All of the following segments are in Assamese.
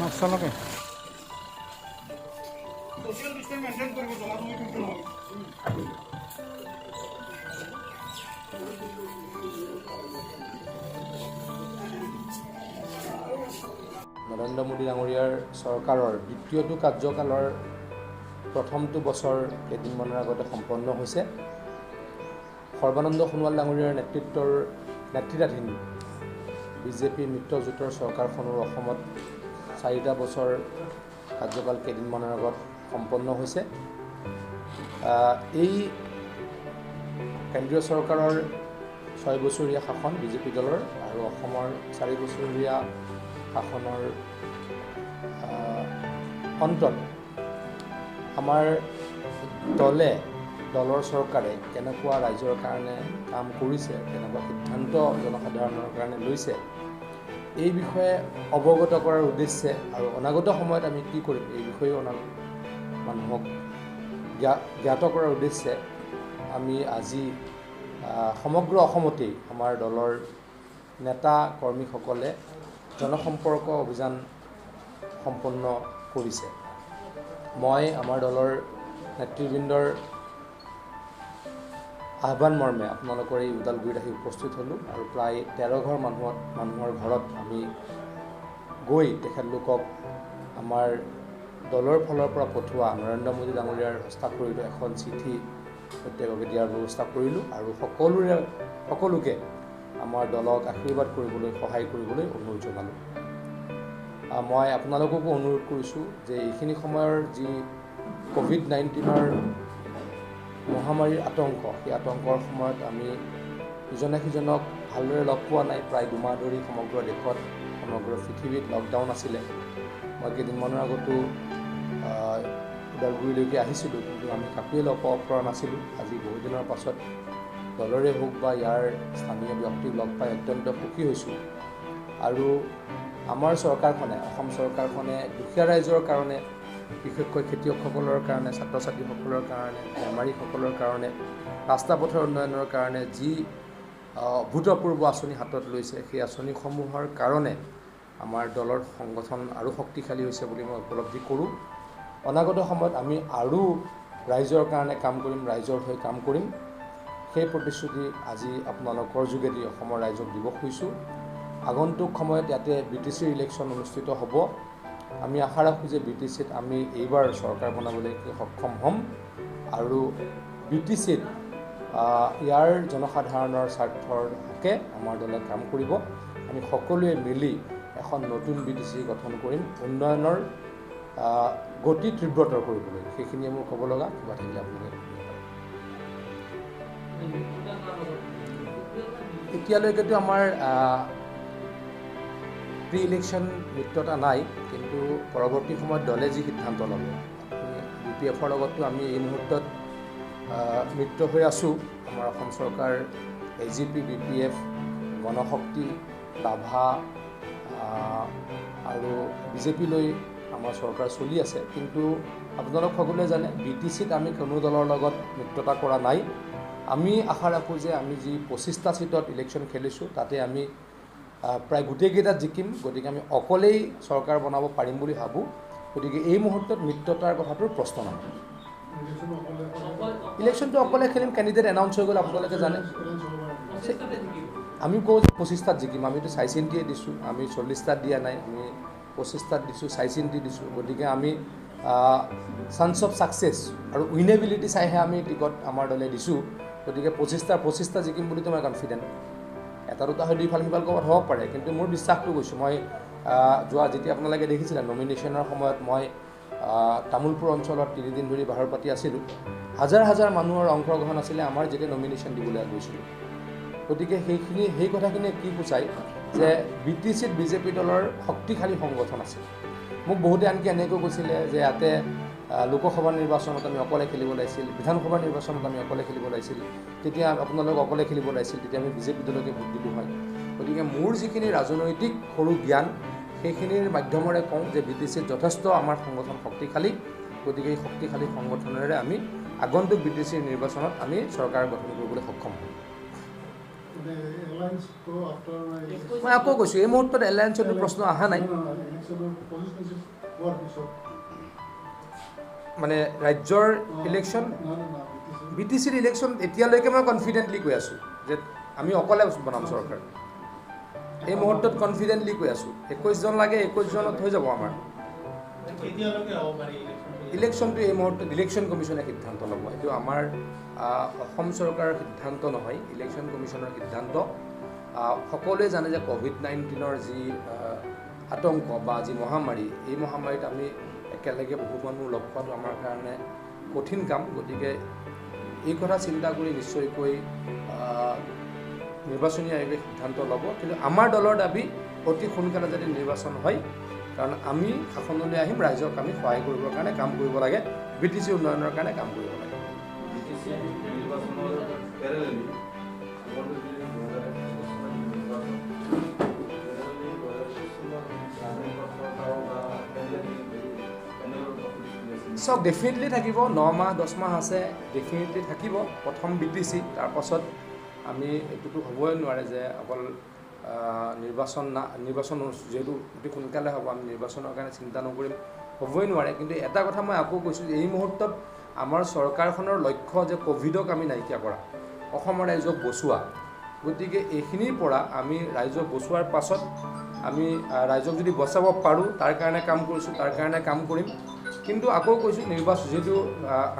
নচলকে সোশ্যাল ডিস্টেন্স মেইনটেইন কৰিব জমাজমি কিন্তু নহয় নৰেন্দ্ৰ মোদী ডাঙৰীয়াৰ চৰকাৰৰ দ্বিতীয়টো কাৰ্যকালৰ প্ৰথমটো বছৰ কেইদিনমানৰ আগতে সম্পন্ন হৈছে। সৰ্বানন্দ সোণোৱাল ডাঙৰীয়াৰ নেতৃত্বাধীন বিজেপি মিত্ৰজোঁটৰ চৰকাৰখনৰ অসমত 4টা বছৰ কাৰ্যকাল কেইদিনমানৰ আগত সম্পন্ন হৈছে। এই কেন্দ্ৰীয় চৰকাৰৰ 6 বছৰীয়া শাসন বিজেপি দলৰ আৰু অসমৰ 4 বছৰীয়া শাসনৰ অন্তত আমাৰ দলৰ চৰকাৰে কেনেকুৱা ৰাইজৰ কাৰণে কাম কৰিছে, কেনেকুৱা সিদ্ধান্ত জনসাধাৰণৰ কাৰণে লৈছে, এই বিষয়ে অৱগত কৰাৰ উদ্দেশ্যে আৰু অনাগত সময়ত আমি কি কৰিম এই বিষয়েও মানুহক জ্ঞাত কৰাৰ উদ্দেশ্যে আমি আজি সমগ্ৰ অসমতেই আমাৰ দলৰ নেতা কৰ্মীসকলে জনসম্পৰ্ক অভিযান সম্পন্ন কৰিছে। মই আমাৰ দলৰ নেতৃবৃন্দৰ আহ্বান মৰ্মে আপোনালোকৰ এই উদালগুৰিত আহি উপস্থিত হ'লোঁ আৰু প্ৰায় 13 ঘৰ মানুহৰ ঘৰত আমি গৈ তেখেতলোকক আমাৰ দলৰ ফালৰ পৰা পঠোৱা নৰেন্দ্ৰ মোদী ডাঙৰীয়াৰ হস্তাক্ষৰিত এখন চিঠি প্ৰত্যেককে দিয়াৰ ব্যৱস্থা কৰিলোঁ আৰু সকলোকে আমাৰ দলক আশীৰ্বাদ কৰিবলৈ সহায় কৰিবলৈ অনুৰোধ জনালোঁ। মই আপোনালোককো অনুৰোধ কৰিছোঁ যে এইখিনি সময়ৰ যি ক'ভিড-19ৰ মহামাৰীৰ আতংক, সেই আতংকৰ সময়ত আমি ইজনে সিজনক ভালদৰে লগ পোৱা নাই। প্ৰায় 2 মাহ ধৰি সমগ্ৰ দেশত সমগ্ৰ পৃথিৱীত লকডাউন আছিলে। মই কেইদিনমানৰ আগতো উদালগুৰিলৈকে আহিছিলোঁ, কিন্তু আমি কাকোৱে লগ পাব পৰা নাছিলোঁ। আজি বহুদিনৰ পাছত দলৰে হওক বা ইয়াৰ স্থানীয় ব্যক্তিক লগ পাই অত্যন্ত সুখী হৈছোঁ। আৰু আমাৰ চৰকাৰখনে, অসম চৰকাৰখনে দুখীয়া ৰাইজৰ কাৰণে, বিশেষকৈ খেতিয়কসকলৰ কাৰণে, ছাত্ৰ ছাত্ৰীসকলৰ কাৰণে, বেমাৰীসকলৰ কাৰণে, ৰাস্তা পথৰ উন্নয়নৰ কাৰণে যি অভূতপূৰ্ব আঁচনি হাতত লৈছে, সেই আঁচনিসমূহৰ কাৰণে আমাৰ দলৰ সংগঠন আৰু শক্তিশালী হৈছে বুলি মই উপলব্ধি কৰোঁ। অনাগত সময়ত আমি আৰু ৰাইজৰ কাৰণে কাম কৰিম, ৰাইজৰ হৈ কাম কৰিম। সেই প্ৰতিশ্ৰুতি আজি আপোনালোকৰ যোগেদি অসমৰ ৰাইজক দিব খুজিছোঁ। আগন্তুক সময়ত ইয়াতে BTCৰ ইলেকশ্যন অনুষ্ঠিত হ'ব। আমি আশা ৰাখোঁ যে BTCত আমি এইবাৰ চৰকাৰ বনাবলৈ সক্ষম হ'ম আৰু BTCত ইয়াৰ জনসাধাৰণৰ স্বাৰ্থৰ হকে আমাৰ দলে কাম কৰিব। আমি সকলোৱে মিলি এখন নতুন BTC গঠন কৰিম, উন্নয়নৰ গতি তীব্ৰতৰ কৰিবলৈ। সেইখিনিয়ে মোৰ ক'ব লগা। কিবা থাকিলে আপোনালোকে এতিয়ালৈকেতো আমাৰ প্ৰি ইলেকশ্যন মিত্ৰতা নাই, কিন্তু পৰৱৰ্তী সময়ত দলে যি সিদ্ধান্ত ল'ব, BPFৰ লগতো আমি এই মুহূৰ্তত মিত্ৰ হৈ আছোঁ। আমাৰ অসম চৰকাৰ AGP, BPF, গণশক্তি, ৰাভা আৰু বিজেপিলৈ আমাৰ চৰকাৰ চলি আছে। কিন্তু আপোনালোক সকলোৱে জানে BTCত আমি কোনো দলৰ লগত মিত্ৰতা কৰা নাই। আমি আশা ৰাখোঁ যে আমি যি 25টা ছিটত ইলেকশ্যন খেলিছোঁ, তাতে আমি প্ৰায় গোটেইকেইটাত জিকিম। গতিকে আমি অকলেই চৰকাৰ বনাব পাৰিম বুলি ভাবোঁ। গতিকে এই মুহূৰ্তত মিত্ৰতাৰ কথাটোৰ প্ৰশ্ন নহয়। ইলেকশ্যনটো অকলে খেলিম, কেণ্ডিডেট এনাউন্স হৈ গ'ল, আপোনালোকে জানে। আমি কওঁ যে 25টাত জিকিম, আমিতো চাই চিন্তিয়ে দিছোঁ। আমি 40টাত দিয়া নাই, আমি 25টাত দিছোঁ, চাই চিন্তি দিছোঁ। গতিকে আমি চান্স অফ ছাকচেছ আৰু উইনেবিলিটি চাইহে আমি টিকট আমাৰ দলে দিছোঁ। গতিকে 25টা জিকিম বুলিতো মই কনফিডেণ্ট। এটা দুটা হয় দুইফাল সিফাল ক'ৰবাত হ'ব পাৰে, কিন্তু মোৰ বিশ্বাসটো কৈছোঁ। মই যেতিয়া আপোনালোকে দেখিছিলে নমিনেশ্যনৰ সময়ত মই তামোলপুৰ অঞ্চলত 3 দিন ধৰি বাহৰ পাতি আছিলোঁ। হাজাৰ মানুহৰ অংশগ্ৰহণ আছিলে আমাৰ যেতিয়া নমিনেশ্যন দিবলৈ গৈছিলোঁ। গতিকে সেই কথাখিনিয়ে কি সূচায় যে BTCত বিজেপি দলৰ শক্তিশালী সংগঠন আছে। মোক বহুতে আনকি এনেকৈ কৈছিলে যে ইয়াতে লোকসভা নিৰ্বাচনত আমি অকলে খেলিব লাগিছিল, বিধানসভা নিৰ্বাচনত আমি অকলে খেলিব লাগিছিল, তেতিয়া আপোনালোক অকলে খেলিব লাগিছিল, তেতিয়া আমি বিজেপি দলকে ভোট দিলোঁ হয়। গতিকে মোৰ যিখিনি ৰাজনৈতিক সৰু জ্ঞান, সেইখিনিৰ মাধ্যমেৰে কওঁ যে BTCত যথেষ্ট আমাৰ সংগঠন শক্তিশালী। গতিকে এই শক্তিশালী সংগঠনেৰে আমি আগন্তুক BTCৰ নিৰ্বাচনত আমি চৰকাৰ গঠন কৰিবলৈ সক্ষম হ'ম। মই আকৌ কৈছোঁ এই মুহূৰ্তত এলায়েন্সৰ প্ৰশ্ন অহা নাই মানে ৰাজ্যৰ ইলেকশ্যন BTCৰ ইলেকশ্যন এতিয়ালৈকে মই কনফিডেণ্টলি কৈ আছোঁ যে আমি অকলে বনাম চৰকাৰ এই মুহূৰ্তত কনফিডেণ্টলি কৈ আছোঁ 21 জন লাগে 21 জনত হৈ যাব আমাৰ ইলেকশ্যনটো এই মুহূৰ্তত ইলেকশ্যন কমিশ্যনে সিদ্ধান্ত ল'ব এইটো আমাৰ অসম চৰকাৰৰ সিদ্ধান্ত নহয় ইলেকশ্যন কমিশ্যনৰ সিদ্ধান্ত সকলোৱে জানে যে COVID-19ৰ যি আতংক বা যি মহামাৰী এই মহামাৰীত আমি একেলগে বহু মানুহ লগ পোৱাটো আমাৰ কাৰণে কঠিন কাম গতিকে এই কথা চিন্তা কৰি নিশ্চয়কৈ নিৰ্বাচনী আয়োগে সিদ্ধান্ত ল'ব কিন্তু আমাৰ দলৰ দাবী অতি সোনকালে যাতে নিৰ্বাচন হয় কাৰণ আমি শাসনলৈ আহিম ৰাইজক আমি সহায় কৰিবৰ কাৰণে কাম কৰিব লাগে BTC উন্নয়নৰ কাৰণে কাম কৰিব লাগে চব ডেফিনেটলি থাকিব 9 মাহ 10 মাহ আছে ডেফিনেটলি থাকিব প্ৰথম BTC তাৰপাছত আমি এইটোতো হ'বই নোৱাৰে যে অকল নিৰ্বাচন যেহেতু অতি সোনকালে হ'ব আমি নিৰ্বাচনৰ কাৰণে চিন্তা নকৰিম হ'বই নোৱাৰে কিন্তু এটা কথা মই আকৌ কৈছোঁ যে এই মুহূৰ্তত আমাৰ চৰকাৰখনৰ লক্ষ্য যে ক'ভিডক আমি নাইকিয়া কৰা অসমৰ ৰাইজক বচোৱা গতিকে এইখিনিৰ পৰা আমি ৰাইজক বচোৱাৰ পাছত আমি ৰাইজক যদি বচাব পাৰোঁ তাৰ কাৰণে কাম কৰিছোঁ তাৰ কাৰণে কাম কৰিম কিন্তু আকৌ কৈছোঁ নিৰ্বাচন যেহেতু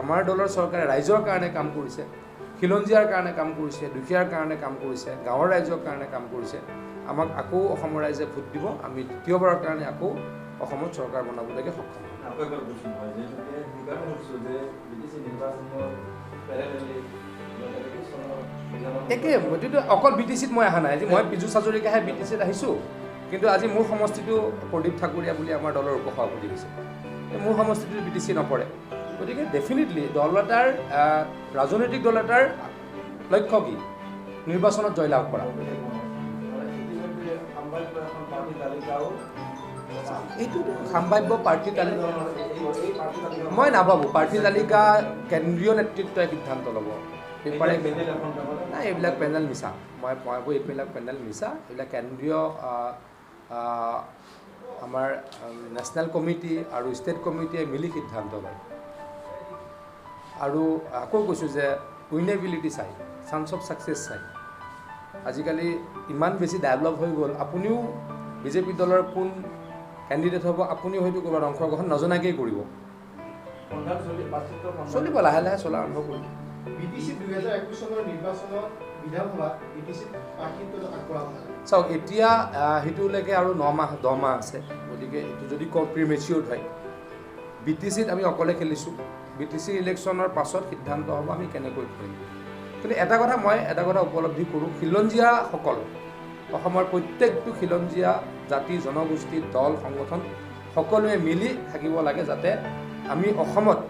আমাৰ দলৰ চৰকাৰে ৰাইজৰ কাৰণে কাম কৰিছে খিলঞ্জীয়াৰ কাৰণে কাম কৰিছে দুখীয়াৰ কাৰণে কাম কৰিছে গাঁৱৰ ৰাইজৰ কাৰণে কাম কৰিছে আমাক আকৌ অসমৰ ৰাইজে ভোট দিব আমি দ্বিতীয়বাৰৰ কাৰণে আকৌ অসমত চৰকাৰ বনাবলৈকে সক্ষম একে গতিকে অকল BTCত মই অহা নাই আজি মই পিজুছ হাজৰিকাহে BTCত আহিছোঁ কিন্তু আজি মোৰ সমষ্টিটো প্ৰদীপ ঠাকুৰীয়া বুলি আমাৰ দলৰ উপসভাপতি হৈছে মোৰ সমষ্টিটো BTC নপৰে গতিকে ডেফিনেটলি দল এটাৰ ৰাজনৈতিক দল এটাৰ লক্ষ্য কি নিৰ্বাচনত জয়লাভ কৰা এইটোতো সাম্ভাব্য প্ৰাৰ্থী তালিকা মই নাভাবোঁ প্ৰাৰ্থী তালিকা কেন্দ্ৰীয় নেতৃত্বই সিদ্ধান্ত ল'ব নাই এইবিলাক পেনেল মিছা মই এইবিলাক পেনেল মিছা এইবিলাক কেন্দ্ৰীয় আমাৰ নেশ্যনেল কমিটি আৰু ষ্টেট কমিটিয়ে মিলি সিদ্ধান্ত লয় আৰু আকৌ কৈছোঁ যে উইনেবিলিটি চাই চান্স অফ ছাকচেছ চাই আজিকালি ইমান বেছি ডেভেলপ হৈ গ'ল আপুনিও বিজেপি দলৰ কোন কেণ্ডিডেট হ'ব আপুনি হয়তো ক'ৰবাত অংশগ্ৰহণ নজনাকেই কৰিব চলিব লাহে লাহে চলা আৰম্ভ কৰিব BTC 2021 চনৰ নিৰ্বাচনত বিধানসভাত BTC প্ৰাৰ্থীত্ব আগবঢ়াব চাওক এতিয়া সেইটোলৈকে আৰু 9 মাহ 10 মাহ আছে গতিকে এইটো যদি প্ৰিমেচিয়ৰ্ড হয় BTCত আমি অকলে খেলিছোঁ BTC ইলেকশ্যনৰ পাছত সিদ্ধান্ত হ'ব আমি কেনেকৈ কৰিম কিন্তু এটা কথা উপলব্ধি কৰোঁ খিলঞ্জীয়াসকল অসমৰ প্ৰত্যেকটো খিলঞ্জীয়া জাতি জনগোষ্ঠী দল সংগঠন সকলোৱে মিলি থাকিব লাগে যাতে আমি অসমত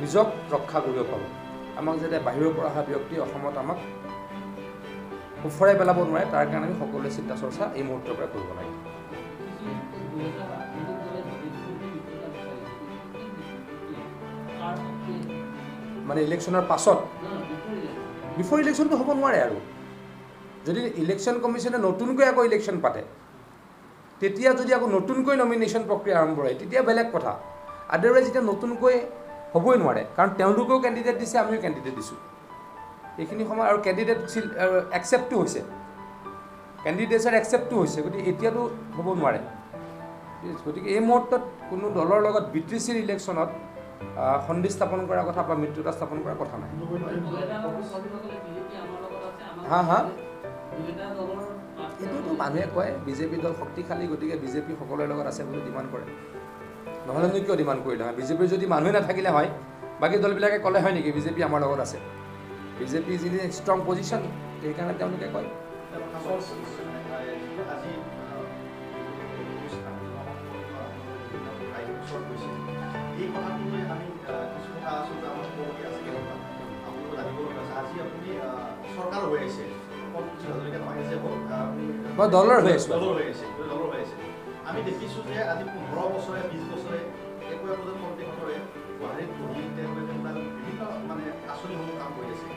নিজক ৰক্ষা কৰিব পাৰোঁ আমাক যাতে বাহিৰৰ পৰা অহা ব্যক্তি অসমত আমাক উফৰাই পেলাব নোৱাৰে তাৰ কাৰণে আমি সকলোৱে চিন্তা চৰ্চা এই মুহূৰ্তৰ পৰা কৰিব লাগে মানে ইলেকশ্যনৰ পাছত বিফৰ ইলেকশ্যনটো হ'ব নোৱাৰে আৰু যদি ইলেকশ্যন কমিশ্যনে নতুনকৈ আকৌ ইলেকশ্যন পাতে তেতিয়া যদি আকৌ নতুনকৈ নমিনেশ্যন প্ৰক্ৰিয়া আৰম্ভ হয় তেতিয়া বেলেগ কথা আদাৰৱাইজ এতিয়া নতুনকৈ হ'বই নোৱাৰে কাৰণ তেওঁলোকেও কেণ্ডিডেট দিছে আমিও কেণ্ডিডেট দিছোঁ এইখিনি সময় আৰু কেণ্ডিডেট একচেপ্টো হৈছে কেণ্ডিডেটছৰ একচেপ্টো হৈছে গতিকে এতিয়াতো হ'ব নোৱাৰে গতিকে এই মুহূৰ্তত কোনো দলৰ লগত BTCৰ ইলেকশ্যনত সন্ধি স্থাপন কৰাৰ কথা বা মিত্ৰতা স্থাপন কৰাৰ কথা নাই হা এইটোতো মানুহে কয় বিজেপি দল শক্তিশালী গতিকে বিজেপি সকলোৰে লগত আছে বুলি ডিমাণ্ড কৰে নহ'লেনো কিয় ডিমাণ্ড কৰিলে হয় বিজেপিৰ যদি মানুহে নাথাকিলে হয় বাকী দলবিলাকে ক'লে হয় নেকি বিজেপি আমাৰ লগত আছে বিজেপি যিনি ষ্ট্ৰং পজিশ্যন সেইকাৰণে তেওঁলোকে কয় এই কথাটোলৈ আমি কিছু কথা আচলতে আমাৰ ক'বলগীয়া আছে কেনেকুৱা আপোনালোকে জানিব লগা আছে আজি আপুনি চৰকাৰ হৈ আছে মই দলৰ হৈ আছোঁ আমি দেখিছোঁ যে আজি 15 বছৰে 20 বছৰে একো একোজন মন্ত্ৰীসকলে গুৱাহাটীত বহি তেওঁলোকে বিভিন্ন মানে আঁচনিসমূহ কাম কৰি আছে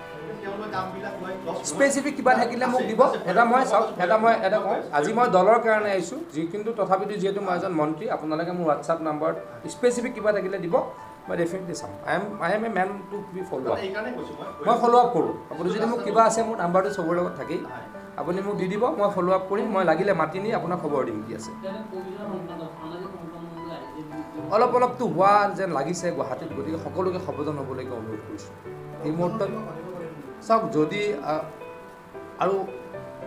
তেওঁলোকে কামবিলাক লৈ স্পেচিফিক কিবা থাকিলে মোক দিব এটা মই চাওক এটা কওঁ আজি মই দলৰ কাৰণে আহিছোঁ কিন্তু তথাপিতো যিহেতু মই এজন মন্ত্ৰী আপোনালোকে মোৰ হোৱাটছআপ নাম্বাৰত স্পেচিফিক কিবা থাকিলে দিব মই ডেফিনেটলি চাম I am a man to be follow' up মই ফ'ল' আপ কৰোঁ আপুনি যদি মোক কিবা আছে মোৰ নাম্বাৰটো চবৰে লগত থাকেই আপুনি মোক দি দিব মই ফ'ল' আপ কৰিম মই লাগিলে মাতি নি আপোনাক খবৰ দিম কি আছে অলপতো হোৱা যেন লাগিছে গুৱাহাটীত গতিকে সকলোকে সাৱধান হ'বলৈকে অনুৰোধ কৰিছোঁ এই মুহূৰ্তত চাওক যদি আৰু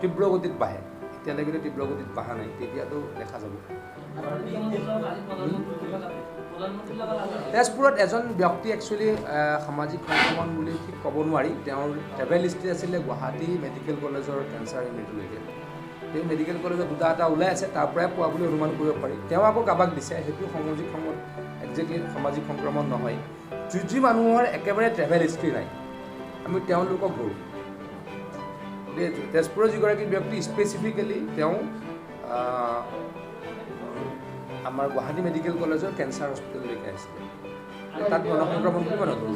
তীব্ৰ গতিত বাঢ়ে এতিয়ালৈকে তীব্ৰ গতিত বাঢ়া নাই তেতিয়াতো দেখা যাব তেজপুৰত এজন ব্যক্তি একচুৱেলি সামাজিক সংক্ৰমণ বুলি ঠিক ক'ব নোৱাৰি তেওঁৰ ট্ৰেভেল হিষ্ট্ৰী আছিলে গুৱাহাটী মেডিকেল কলেজৰ কেঞ্চাৰ ইউনিটলৈকে তেওঁ মেডিকেল কলেজত দুটা এটা ওলাই আছে তাৰ পৰাই পোৱা বুলি অনুমান কৰিব পাৰি তেওঁ আকৌ কাৰোবাক দিছে সেইটো একজেক্টলি সামাজিক সংক্ৰমণ নহয় যি মানুহৰ একেবাৰে ট্ৰেভেল হিষ্ট্ৰী নাই আমি তেওঁলোকক ধৰোঁ তেজপুৰৰ যিগৰাকী ব্যক্তি স্পেচিফিকেলি তেওঁ আমাৰ গুৱাহাটী মেডিকেল কলেজৰ কেঞ্চাৰ হস্পিটেললৈকে আহিছিলে তাত গণসংক্ৰমণ কৰিব নকৰোঁ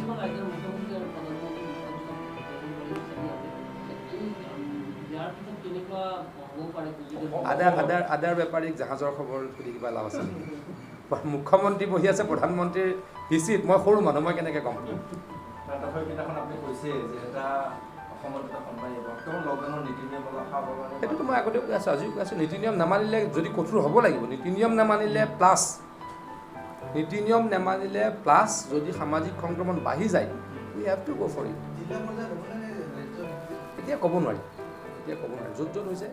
আদাৰ বেপাৰীক জাহাজৰ খবৰ সুধি কিবা লাভ আছে নেকি মুখ্যমন্ত্ৰী বহি আছে প্ৰধানমন্ত্ৰীৰ হিচিত মই সৰু মানুহ মই কেনেকৈ গম পাম সেইটোতো মই আগতে কৈ আছোঁ আজিও কৈ আছোঁ নীতি নিয়ম নামানিলে যদি কঠোৰ হ'ব লাগিব নীতি নিয়ম নামানিলে প্লাছ যদি সামাজিক সংক্ৰমণ বাঢ়ি যায় উই হেভ টু গ' ফৰ ইট এতিয়া ক'ব নোৱাৰি য'ত হৈছে